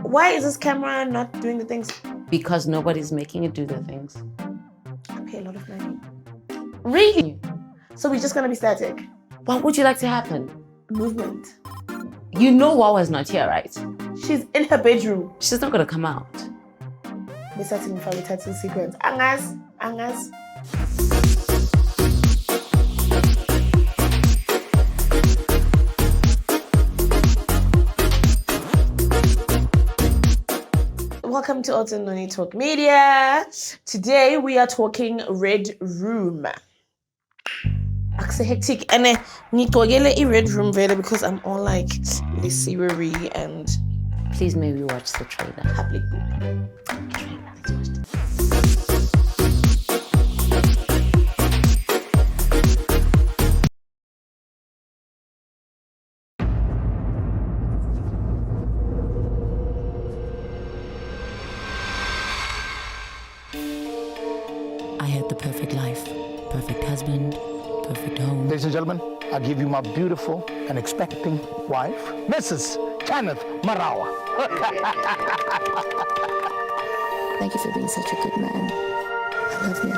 Why is this camera not doing the things? Because nobody's making it do the things. I pay a lot of money. Really? So we're just gonna be static? What would you like to happen? Movement. You know Wawa's not here, right? She's in her bedroom. She's not gonna come out. We're starting from a title sequence. Angas. Welcome to Otso and Noni Talk Media. Today we are talking Red Room. It's hectic and need to get a Red Room very because I'm all like savory and. Please, may we watch the trailer? Public Trailer. Let's watch it. I had the perfect life, perfect husband, perfect home. Ladies and gentlemen, I give you my beautiful and expecting wife, Mrs. Kenneth Marawa. Thank you for being such a good man. I love you.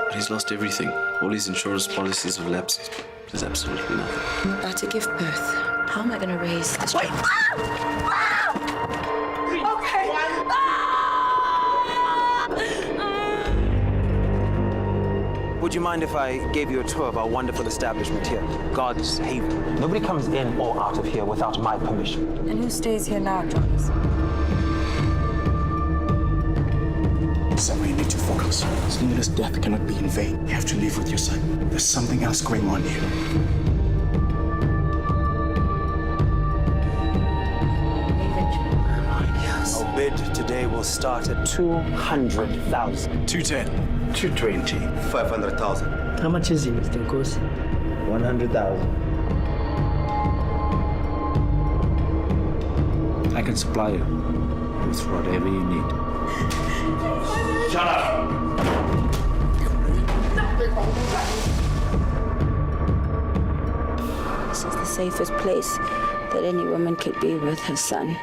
But he's lost everything. All his insurance policies have lapsed. There's absolutely nothing. I'm about to give birth. How am I going to raise this child? Would you mind if I gave you a tour of our wonderful establishment here, God's Haven? Nobody comes in or out of here without my permission. And who stays here now, Jonas? Summer, you need to focus. Senior's death cannot be in vain. You have to live with your son. There's something else going on here. Our bid today will start at 200,000. 210. 220. 500,000. How much is it, Mr. Nkosi? 100,000. I can supply you with whatever you need. Shut up! This is the safest place that any woman could be with her son.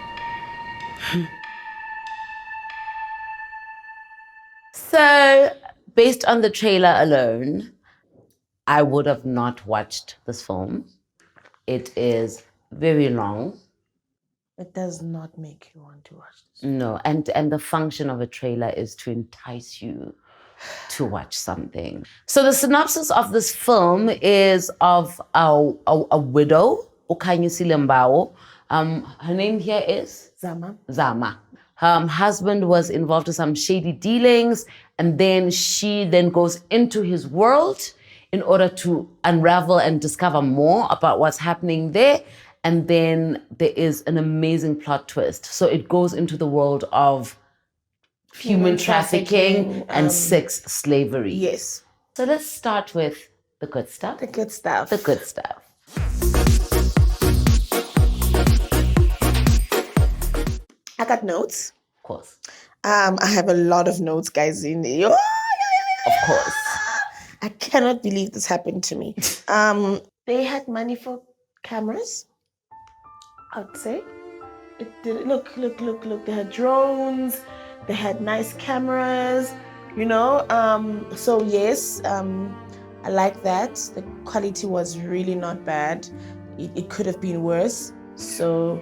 So, based on the trailer alone, I would have not watched this film. It is very long. It does not make you want to watch this. No, and the function of a trailer is to entice you to watch something. So the synopsis of this film is of a widow, Khanyi Mbau. Her name here is? Zama. Her husband was involved in some shady dealings, and then she then goes into his world in order to unravel and discover more about what's happening there. And then there is an amazing plot twist. So it goes into the world of human trafficking and sex slavery. Yes. So let's start with the good stuff. The good stuff. The good stuff. I got notes. Of course. I have a lot of notes, guys, in there. Of course. I cannot believe this happened to me. They had money for cameras, I'd say. It did. Look. They had drones. They had nice cameras, you know. So yes, I like that. The quality was really not bad. It could have been worse. So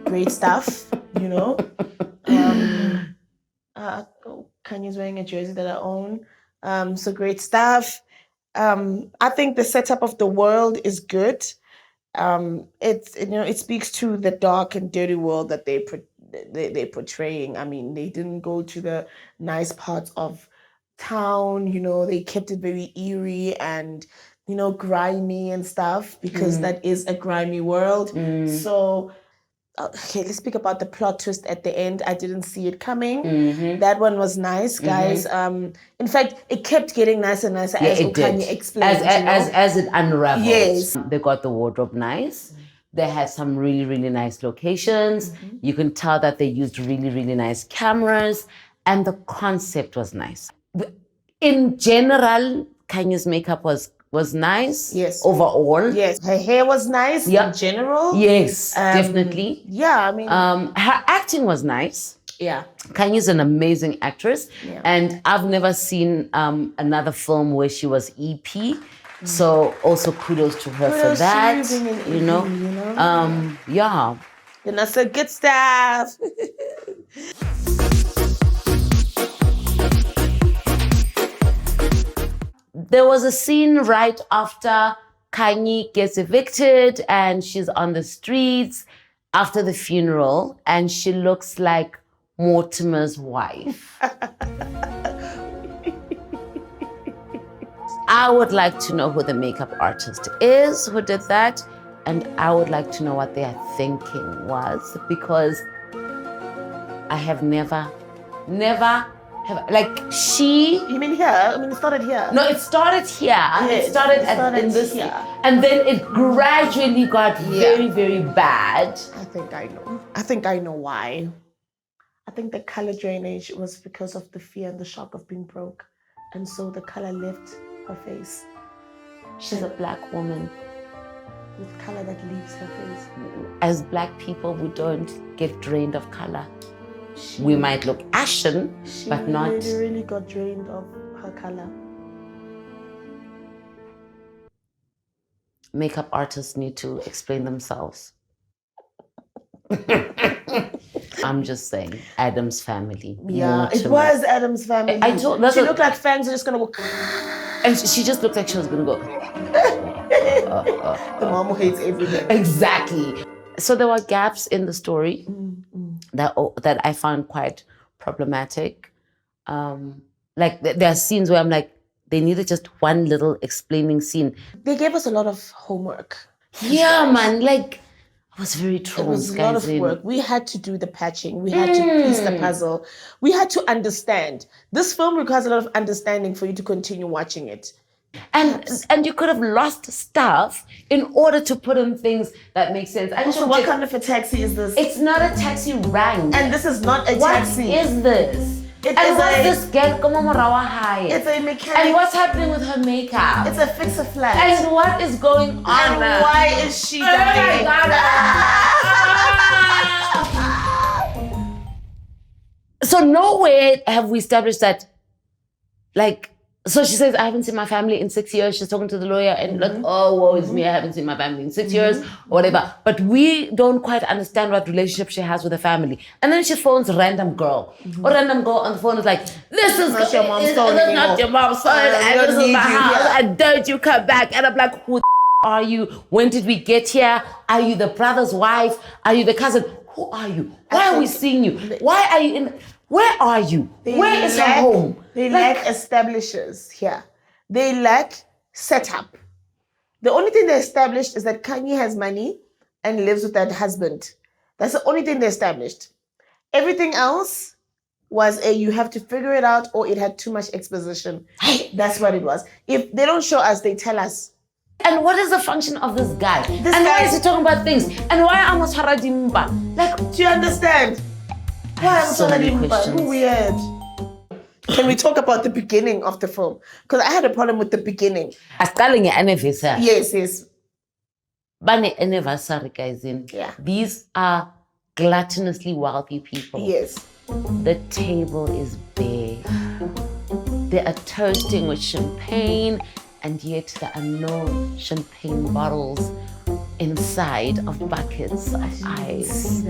great stuff, you know. Kanye's wearing a jersey that I own. So great stuff. I think the setup of the world is good. It's, you know, it speaks to the dark and dirty world that they're portraying. I mean, they didn't go to the nice parts of town, you know. They kept it very eerie and, you know, grimy and stuff because that is a grimy world. So okay, let's speak about the plot twist at the end. I didn't see it coming. That one was nice, guys. In fact, it kept getting nicer and nicer as Khanyi explained. As it unravels. Yes. They got the wardrobe nice. They had some really, really nice locations. You can tell that they used really, really nice cameras. And the concept was nice. In general, Kanye's makeup was was nice. Yes. Overall. Yes. Her hair was nice in general. Yes, definitely. Yeah, I mean. Her acting was nice. Yeah. Khanyi's an amazing actress. Yeah. And I've never seen another film where she was EP. So also kudos to her for that. You know? Yeah. And that's a good stuff. There was a scene right after Khanyi gets evicted and she's on the streets after the funeral and she looks like Mortimer's wife. I would like to know who the makeup artist is who did that, and I would like to know what their thinking was, because I have never like she. You mean here? I mean, it started here. No, it started here. Yes, it started in this here. And then it gradually got very, very bad. I think I know. I think I know why. I think the color drainage was because of the fear and the shock of being broke. And so the color left her face. She's a black woman. With color that leaves her face. As black people, we don't get drained of color. We might look ashen, but not. She really got drained of her color. Makeup artists need to explain themselves. I'm just saying, Adam's family. Yeah, it was Adam's family. She looked like fans are just gonna go. And she just looked like she was gonna go. The mom who hates everything. Exactly. So there were gaps in the story that I found quite problematic. Like there are scenes where I'm like, they needed just one little explaining scene. They gave us a lot of homework. Yeah, man. Like, I was very traumatized. It was a lot of work. We had to do the patching. We had to piece the puzzle. We had to understand. This film requires a lot of understanding for you to continue watching it. And you could have lost stuff in order to put in things that make sense. Also, what kind of a taxi is this? It's not a taxi rank. And this is not a taxi. What is this? And what's this girl? It's a mechanic. And what's happening with her makeup? It's a fix-a-flat. And what is going on? And why is she dying? Oh my God. So nowhere have we established that, like, so she says, I haven't seen my family in 6 years. She's talking to the lawyer and like, oh, woe is me. I haven't seen my family in 6 years or whatever. But we don't quite understand what relationship she has with her family. And then she phones random girl. Or random girl on the phone is like, this is not your mom's phone This is not your mom's phone. And this is my house. And don't you come back. And I'm like, who are you? When did we get here? Are you the brother's wife? Are you the cousin? Who are you? Why are we seeing you? Why are you in... Where are you? Where is her home? They lack establishers here. They lack setup. The only thing they established is that Khanyi has money and lives with that husband. That's the only thing they established. Everything else was you have to figure it out, or it had too much exposition. That's what it was. If they don't show us, they tell us. And what is the function of this guy? Why is he talking about things? And why almost Khanyi Mbau? Like, do you understand? So many questions. Weird. Can we talk about the beginning of the film? Because I had a problem with the beginning. Anniversary. Yes. Bane anniversary, guys. Yeah. These are gluttonously wealthy people. Yes. The table is bare. They are toasting with champagne, and yet there are no champagne bottles inside of buckets of ice.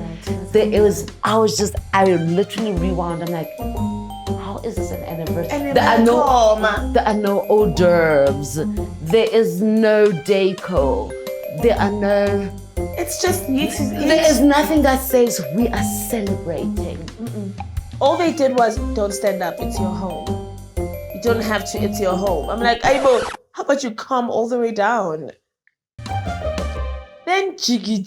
I literally rewound. I'm like, how is this an anniversary? There are no hors d'oeuvres. There is no deco. There are no... It's just... There is nothing that says we are celebrating. All they did was, don't stand up, it's your home. You don't have to, it's your home. I'm like, Aibo, how about you come all the way down? Then jiggy.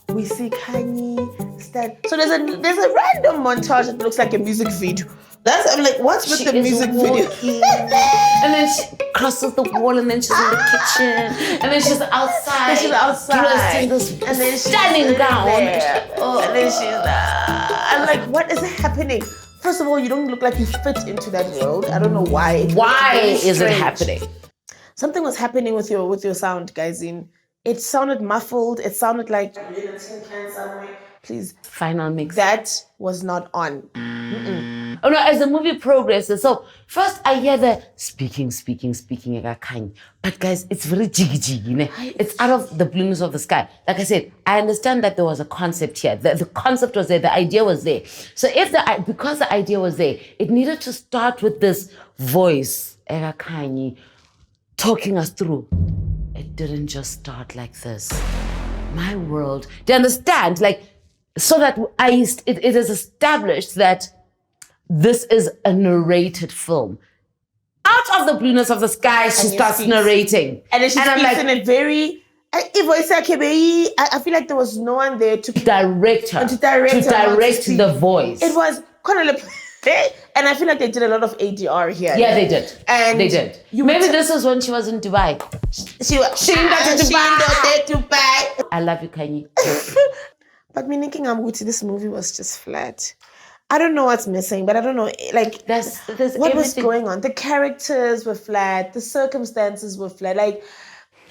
We see Khanyi stand. So there's a random montage that looks like a music video. I'm like, what's with the music video? And then she crosses the wall, and then she's in the kitchen, and then she's outside. Dressed in this and then she's stunning gown. And then she's I'm like, what is happening? First of all, you don't look like you fit into that world. I don't know why. Why It's very is it strange. happening? Something was happening with your sound, guys. It sounded muffled. It sounded like please. Final mix. That was not on. Oh no, as the movie progresses, so first I hear the speaking, Khanyi. But guys, it's very jiggy, ne? It's out of the blueness of the sky. Like I said, I understand that there was a concept here. The concept was there, the idea was there. So because the idea was there, it needed to start with this voice, Khanyi, talking us through. It didn't just start like this. My world, do you understand? Like, so that it is established that this is a narrated film. Out of the blueness of the sky, she starts narrating. And then she speaks in a very... I feel like there was no one there to direct her. To direct the voice. It was kind of like... And I feel like they did a lot of ADR here. Yeah, they did. And they did. Maybe this was when she was in Dubai. She was in Dubai. I love you, Khanyi. But me thinking this movie was just flat. I don't know what's missing, but I don't know, like, there's what was going on. The characters were flat. The circumstances were flat. Like,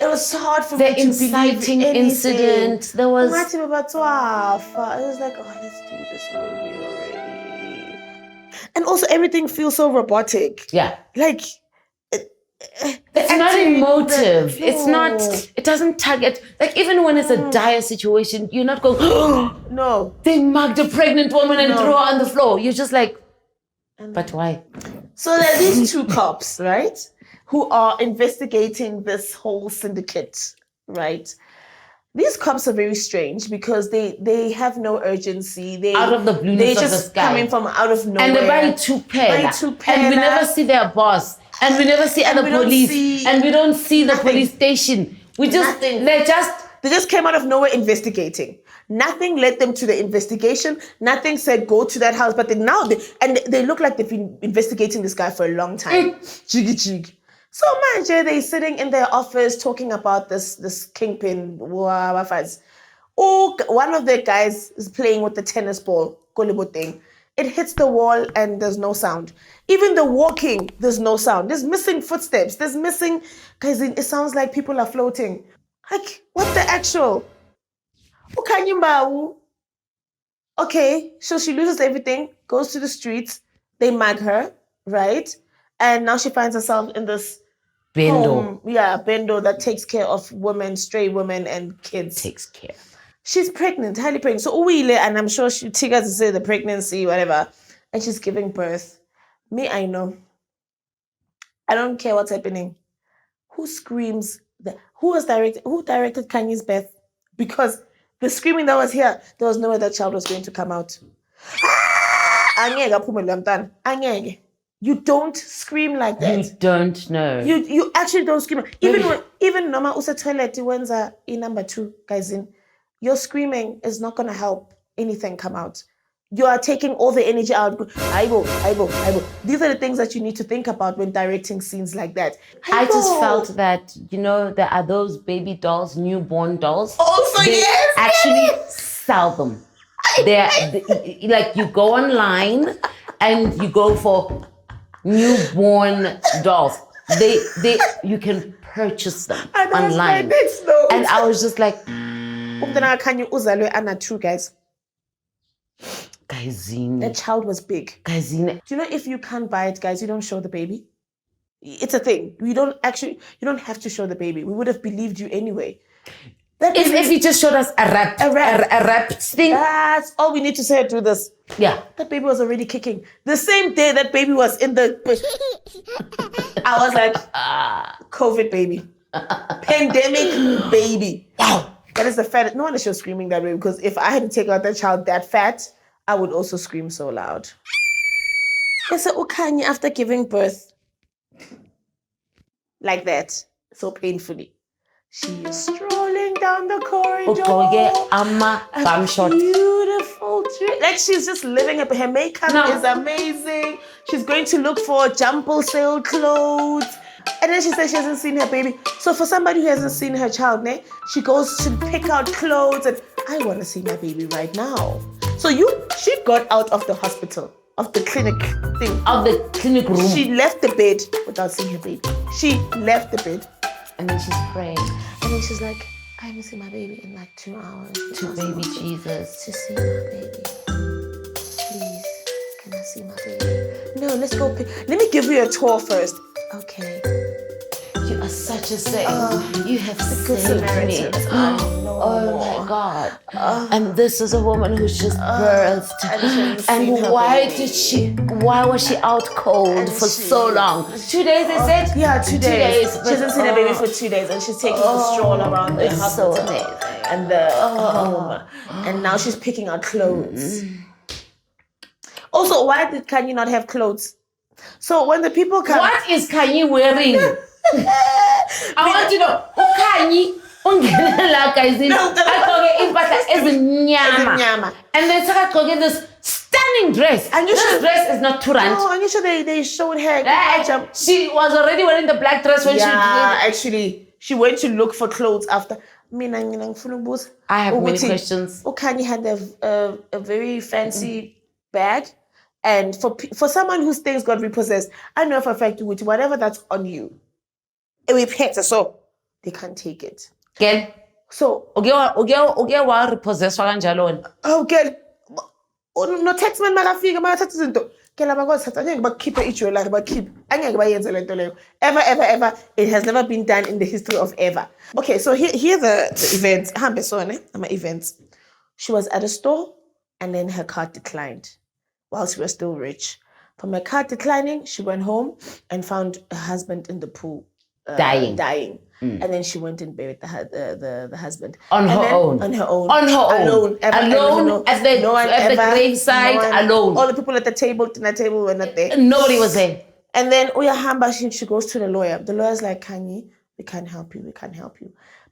it was hard for me to believe inciting incident. There was... It was like, oh, let's do this movie already. And also, everything feels so robotic. Yeah. Like... It's not emotive. It's not, it doesn't target, like even when it's a dire situation, you're not going, oh, no. They mugged a pregnant woman and threw her on the floor. You're just like, but why? So there are these two cops, right? Who are investigating this whole syndicate, right? These cops are very strange because they have no urgency. They out of the blueness of the sky. They're just coming from out of nowhere. And they're very two-pair. And we never see their boss. And we never see other police. And we don't see the police station. We just, they just came out of nowhere investigating. Nothing led them to the investigation. Nothing said go to that house. But they look like they've been investigating this guy for a long time. Jig. So man, they're sitting in their office talking about this kingpin. Oh, one of the guys is playing with the tennis ball. Thing. It hits the wall and there's no sound. Even the walking, there's no sound. There's missing footsteps. There's missing... Guys, it sounds like people are floating. Like, what the actual? Khanyi Mbau. Okay, so she loses everything, goes to the streets. They mug her, right? And now she finds herself in this... Bendo. Bendo that takes care of women, stray women and kids. Takes care. She's pregnant, highly pregnant. So Uwile, and I'm sure she triggers to say the pregnancy, whatever. And she's giving birth. Me, I know. I don't care what's happening. Who screams? Who directed Khanyi's birth? Because the screaming that was here, there was no way that child was going to come out. You don't scream like that. You don't know. You actually don't scream. Even Noma Usa toilet when's in number 2, guys in. Your screaming is not going to help anything come out. You are taking all the energy out. Aibo. These are the things that you need to think about when directing scenes like that. I just felt that, there are those baby dolls, newborn dolls. Also, they actually sell them. They're like you go online and you go for newborn dolls. You can purchase them online. And I was just like... guys. Guysine. The child was big. Guysine. Do you know if you can't buy it, guys, you don't show the baby? It's a thing. You don't have to show the baby. We would have believed you anyway. If you just showed us a rap thing. That's all we need to say through this. Yeah. That baby was already kicking. The same day that baby was in the... I was like, COVID baby. Pandemic baby. Wow. That is the fat. No wonder she was screaming that way, because if I had to take out that child that fat, I would also scream so loud. Yes, so Khanyi, after giving birth, like that, so painfully, she is strolling down the corridor. A beautiful dress. Like she's just living up. Her makeup is amazing. She's going to look for jumble sale clothes. And then she says she hasn't seen her baby. So for somebody who hasn't seen her child, she goes to pick out clothes and I want to see my baby right now. So she got out of the hospital of the clinic thing. Of the clinic room. She left the bed without seeing her baby. She left the bed. And then she's praying. And then she's like, I haven't seen my baby in like 2 hours. To baby Jesus. To see my baby. Please, can I see my baby? No, let's go. Let me give you a tour first. Okay. You are such a saint. You have Good saved me. Samaritan. Oh my God. And this is a woman who's just birthed. And why was she out cold for so long? 2 days, they said? Yeah, 2 days. She hasn't seen her baby for 2 days, and she's taking a stroll around the It's so amazing. and the home. And now she's picking out clothes. Also, why did Khanyi not have clothes? So when the people come... What is Khanyi wearing? I want to know. Khanyi ungenela guys in agqoke impahla ezimnyama. And then sakagqoke this stunning dress. And this dress is not 2 rand. Oh, and you sure they showed her. She was already wearing the black dress when she actually she went to look for clothes after. I have many questions. Khanyi had a very fancy bag. And for someone whose things got repossessed, I know for a fact with whatever that's on you, so they can't take it. Girl. So wa repossessed kanjalo. Oh girl. No text man makafika makathatha izinto. Girl abakwazi angeke bakhiphe ijewelry bakhiphe. Angeke bayenze lento leyo. Ever it has never been done in the history of ever. Okay, so here the events. Hambe sone ama events. She was at a store and then her card declined. While she was still rich. From her card declining, she went home and found her husband in the pool. Dying. And then she went and buried the husband. On her own. Alone at the graveside, alone. All the people at the dinner table were not there. Nobody was there. And then Uyahamba, she goes to the lawyer. The lawyer's like, Khanyi, we can't help you.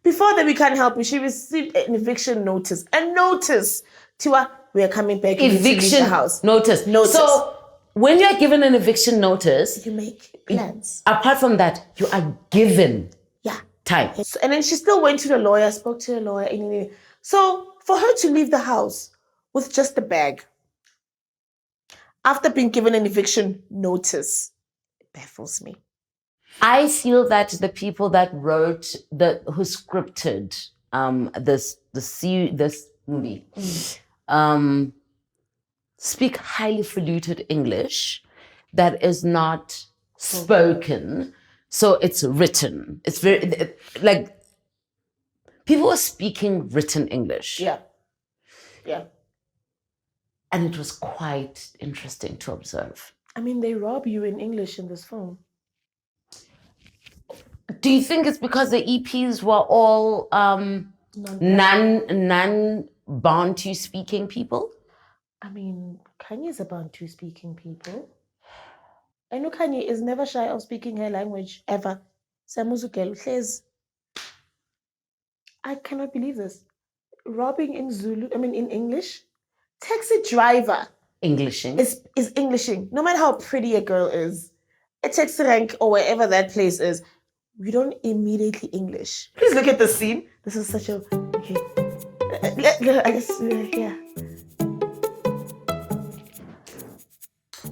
Before that, we can't help you. She received an eviction notice. A notice. Tiwa, we are coming back. Eviction house. Notice. So when you are given an eviction notice, you make plans. Apart from that, you are given time. And then she still went to the lawyer, spoke to the lawyer. So for her to leave the house with just a bag, after being given an eviction notice, it baffles me. I feel that the people that who scripted this movie speak highly faluted English that is not spoken, so it's written. It's very like people are speaking written English. Yeah. And it was quite interesting to observe. I mean, they rob you in English in this film. Do you think it's because the EPs were all non-Bantu speaking people? I mean, Khanyi is a Bantu speaking people. I know Khanyi is never shy of speaking her language, ever. I cannot believe this. Robbing in Zulu, in English. Taxi driver. Englishing. Is Englishing. No matter how pretty a girl is, a taxi rank or wherever that place is, we don't immediately English. Please look at the scene. This is such a... Okay. I guess, yeah.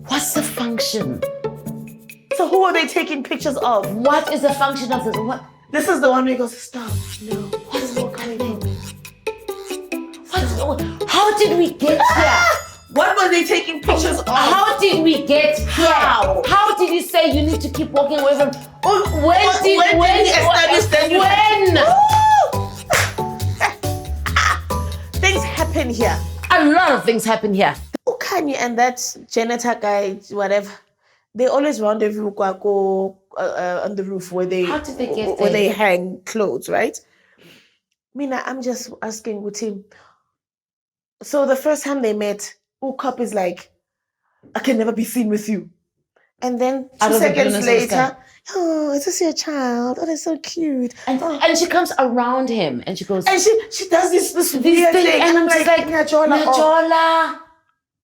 What's the function? So who are they taking pictures of? What is the function of this? What? This is the one where he goes, stop. No. What's happening? How did we get here? What were they taking pictures of? How did we get here? How did you say you need to keep walking away from... When did we establish that? Things happen here. A lot of things happen here. Khanyi and that janitor guy, whatever, they always rendezvous on the roof where they... How did they get there? Where they hang clothes, right? Mina, I'm just asking with him. So the first time they met, Ukop is like, I can never be seen with you. And then 2 seconds later, oh, is this your child? Oh, that's so cute. And she comes around him and she goes... And she does this weird thing. And I'm just like, Najola.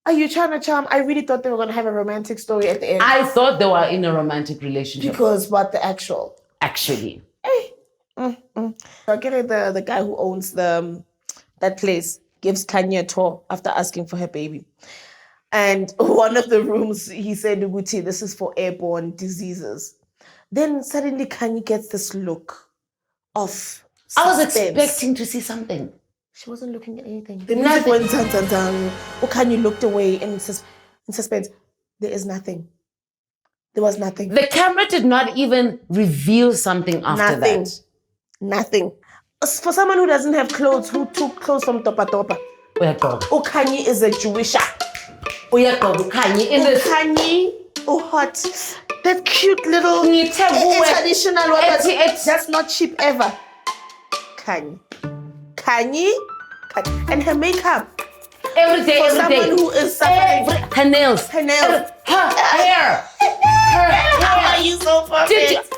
Are you trying to charm? I really thought they were going to have a romantic story at the end. I thought they were in a romantic relationship. Because what the actual? Actually. Hey. I get it, the guy who owns that place gives Khanyi a tour after asking for her baby. And one of the rooms, he said, Uguti, this is for airborne diseases. Then suddenly Khanyi gets this look of suspense. I was expecting to see something. She wasn't looking at anything. The music went dun dun dun. Khanyi looked away in suspense. There is nothing. There was nothing. The camera did not even reveal something after that. Nothing. For someone who doesn't have clothes, who took clothes from Topa Topa, Khanyi is a Jewisha. Khanyi, hot. That cute little traditional one. That's not cheap ever. Khanyi, and her makeup. Every day, for someone who is suffering. Her nails. Her hair. How are you so perfect?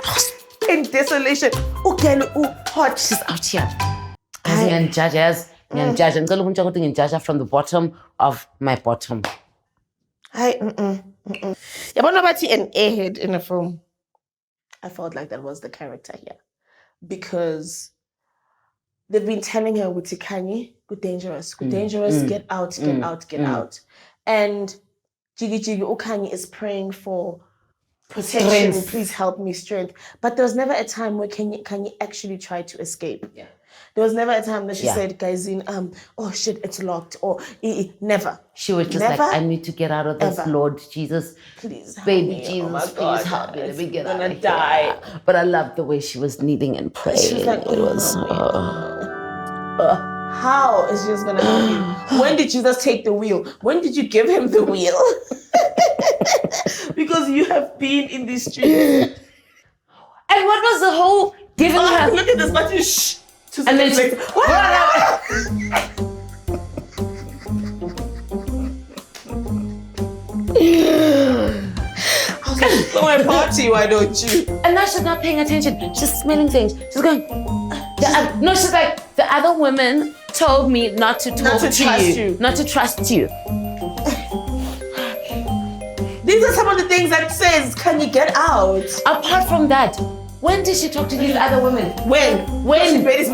In desolation. Hot. She's out here. I'm judge from the bottom of my bottom. An airhead in a film. I felt like that was the character here. Because they've been telling her, Khanyi, good dangerous, get out. And Jigi Khanyi is praying for protection, strength. Please help me, strength. But there was never a time where Khanyi actually tried to escape. Yeah. There was never a time that she said, guys, oh shit, it's locked, or never. She was just never, like, I need to get out of this, Lord Jesus. Please help baby me. Jesus, please help me. Let me get out of die. Here. But I loved the way she was kneeling and praying. She was like, it was how is Jesus gonna help you? When did Jesus take the wheel? When did you give him the wheel? Because you have been in these streets. And what was the whole giving her? Look at this button. Shh. And then she, for my party, why don't you? And now she's not paying attention. She's smelling things. She's going. No, she's like, the other women told me not to talk to you. Not to trust you. These are some of the things that says, can you get out? Apart from that, when did she talk to these other women? When did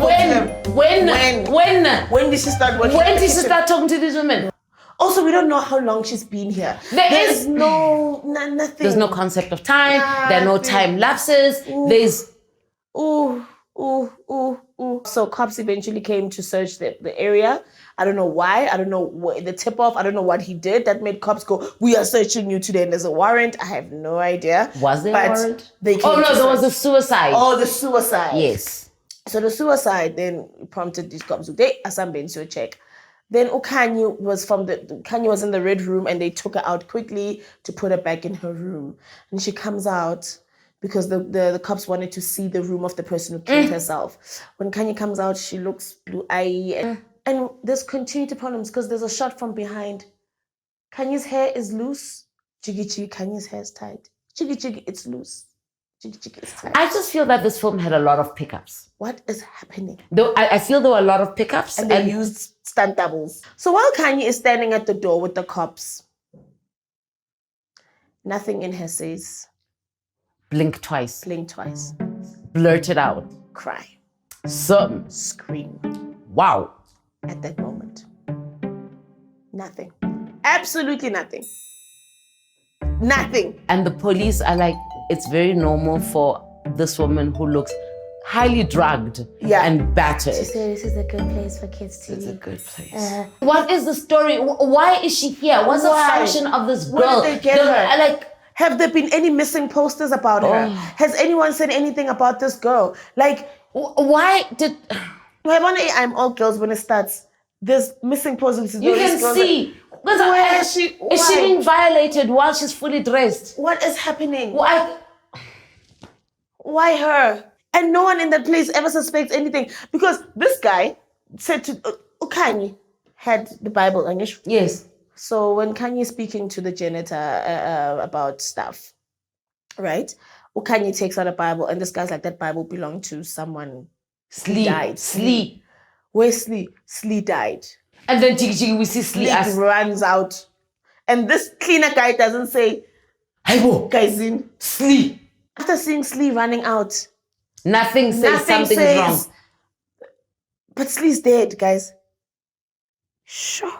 she start watching? When did she start talking to these women? Also, we don't know how long she's been here. There's nothing. There's no concept of time. There are no time lapses. There's So cops eventually came to search the area. I don't know why. I don't know the tip off. I don't know what he did that made cops go, we are searching you today and there's a warrant. I have no idea. Was there a warrant? They came there was a suicide. Oh, the suicide. Yes. So the suicide then prompted these cops to take a check. Then Khanyi was in the red room and they took her out quickly to put her back in her room. And she comes out because the cops wanted to see the room of the person who killed herself. When Khanyi comes out, she looks blue-eyed. And there's continued problems because there's a shot from behind. Khanyi's hair is loose. Jiggy, Khanyi's hair is tight. Jiggy, it's loose. Jiggy is tight. I just feel that this film had a lot of pickups. What is happening? Though I feel there were a lot of pickups. And they used stunt doubles. So while Khanyi is standing at the door with the cops, nothing in her says, blink twice. Blurt it out. Cry. Scream. Wow. At that moment. Nothing. Absolutely nothing. Nothing. And the police are like, it's very normal for this woman who looks highly drugged and battered. She said this is a good place for kids to It's live. a good place. What is the story? Why is she here? What's the function of this girl? Where did they get her? Have there been any missing posters about her? Has anyone said anything about this girl? Why did... I'm all girls when it starts. There's missing posters. You can see. Where is she? Is she being violated while she's fully dressed? What is happening? Why her? And no one in that place ever suspects anything. Because this guy said to Khanyi had the Bible, English. Yes. So when Khanyi is speaking to the janitor about stuff, right? Khanyi takes out a Bible and this guy's like, that Bible belonged to someone. Died. Slee. Where's Slee? Slee died. And then we see Slee runs out. And this cleaner guy doesn't say, guys in Slee. After seeing Slee running out, nothing says something is wrong. But Slee's dead, guys. Sure.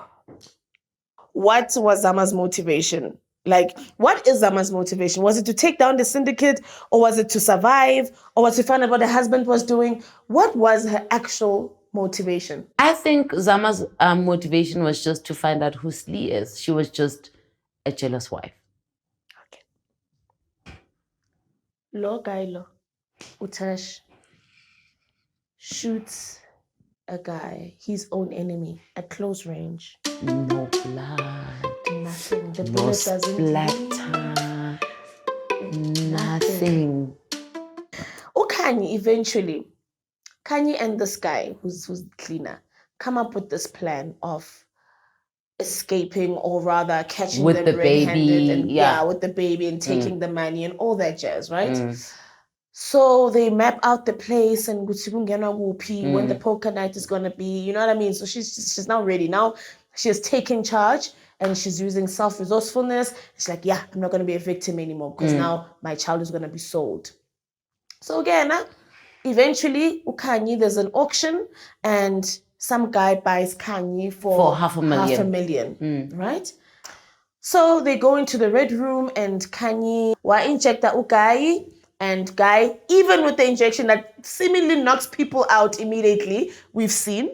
what was Zama's motivation? Like, what is Zama's motivation? Was it to take down the syndicate, or was it to survive, or was it to find out what her husband was doing? What was her actual motivation? I think Zama's motivation was just to find out who Slee is. She was just a jealous wife. Lo Gailo Utash shoots a guy, his own enemy, at close range. No blood. Nothing. The No bullet doesn't splatter. Nothing. Khanyi eventually, Khanyi and this guy who's the cleaner come up with this plan of escaping, or rather catching With them the red-handed baby, and yeah. with the baby and taking the money and all that jazz, right? So they map out the place and when the poker night is gonna be, you know what I mean? So she's now ready. Now she has taken charge and she's using self-resourcefulness. She's like, yeah, I'm not gonna be a victim anymore because now my child is gonna be sold. So again, eventually, Khanyi, there's an auction and some guy buys Khanyi for $500,000, right? So they go into the red room and Khanyi inject the Ukai, and guy, even with the injection that seemingly knocks people out immediately, we've seen.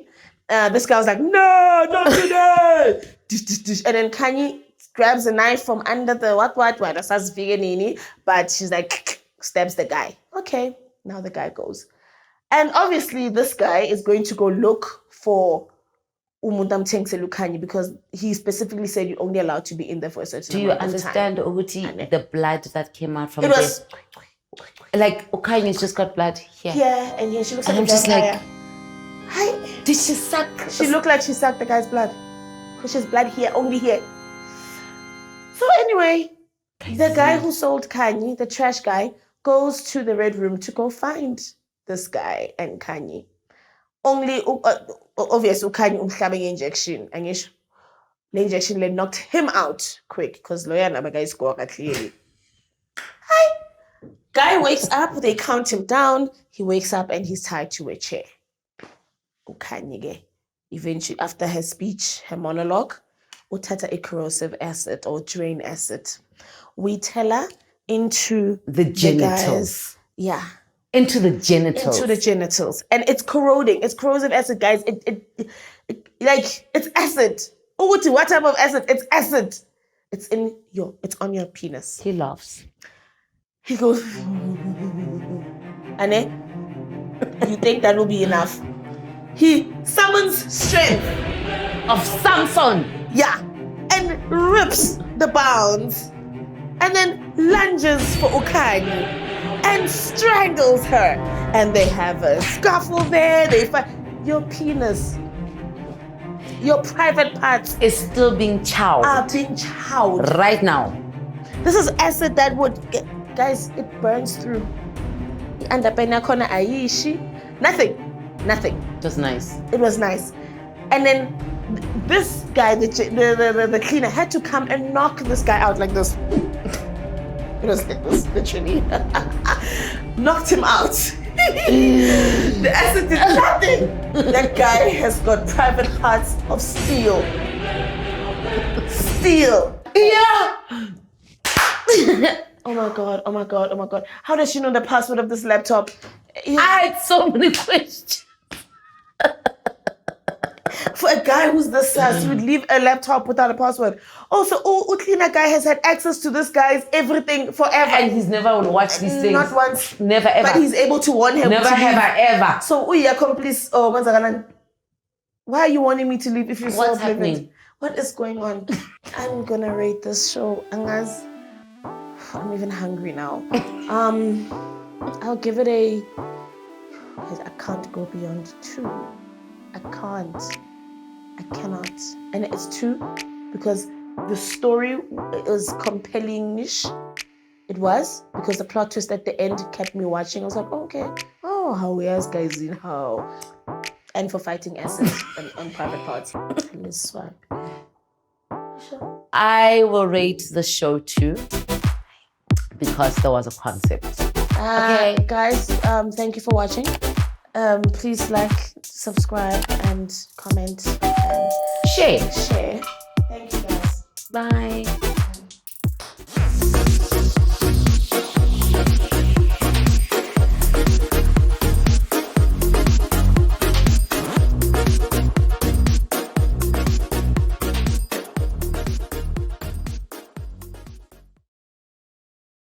This guy was like, no, not today. And then Khanyi grabs a knife from under the what, that's us veganini, but she's like, stabs the guy. Okay, now the guy goes. And obviously this guy is going to go look for Umundam Tengselu Khanyi because he specifically said you're only allowed to be in there for a certain amount of time. Do you understand, the blood that came out from it was like Khanyi's just got blood here. Yeah, and here she looks like I'm just like, hi. Did she suck? She looked like she sucked the guy's blood. Because she's blood here, only here. So anyway, the guy who sold Khanyi, the trash guy, goes to the red room to go find this guy and Khanyi. Only, obviously, Khanyi umhlabing injection. And the injection knocked him out quick because lawyer number guy scored clearly. Hi. Guy wakes up, they count him down. He wakes up and he's tied to a chair. Khanyi, eventually, after her speech, her monologue, utata a corrosive acid or drain acid. We tell her into the genitals. Into the genitals. Into the genitals. And it's corroding. It's corrosive acid, guys. It's acid. Uguti, what type of acid? It's acid. It's on your penis. He laughs. He goes, Anne, you think that will be enough? He summons strength of Samson. Yeah. And rips the bounds. And then lunges for Khanyi and strangles her. And they have a scuffle there. They fight. Your penis, your private parts is still being chowed. Are being chowed. Right now. This is acid that would get, guys, it burns through. And the penakona aishi. Nothing. It was nice. It was nice. And then this guy, the cleaner, had to come and knock this guy out like this. It was literally knocked him out. The acid did nothing. That guy has got private parts of steel. Steel. Yeah. Oh my god. How does she know the password of this laptop? I had so many questions. For a guy who's this sus, he would leave a laptop without a password. Also, Utlina guy has had access to this guy's everything forever. And he's never watched these things. Not once. Never ever. But he's able to warn him. Never have I ever. So, accomplice. Oh, why are you wanting me to leave if you're so What's happening? What is going on? I'm gonna rate this show, Angaz. I'm even hungry now. I'll give it I can't go beyond 2. I cannot. And it's 2 because the story is compelling-ish. It was, because the plot twist at the end kept me watching. I was like, okay. Oh, how else guys in how? And for fighting acid on private parts. I will rate the show 2 because there was a concept. Okay, guys, thank you for watching. Please like, subscribe, and comment, and share. Thank you, guys. Bye.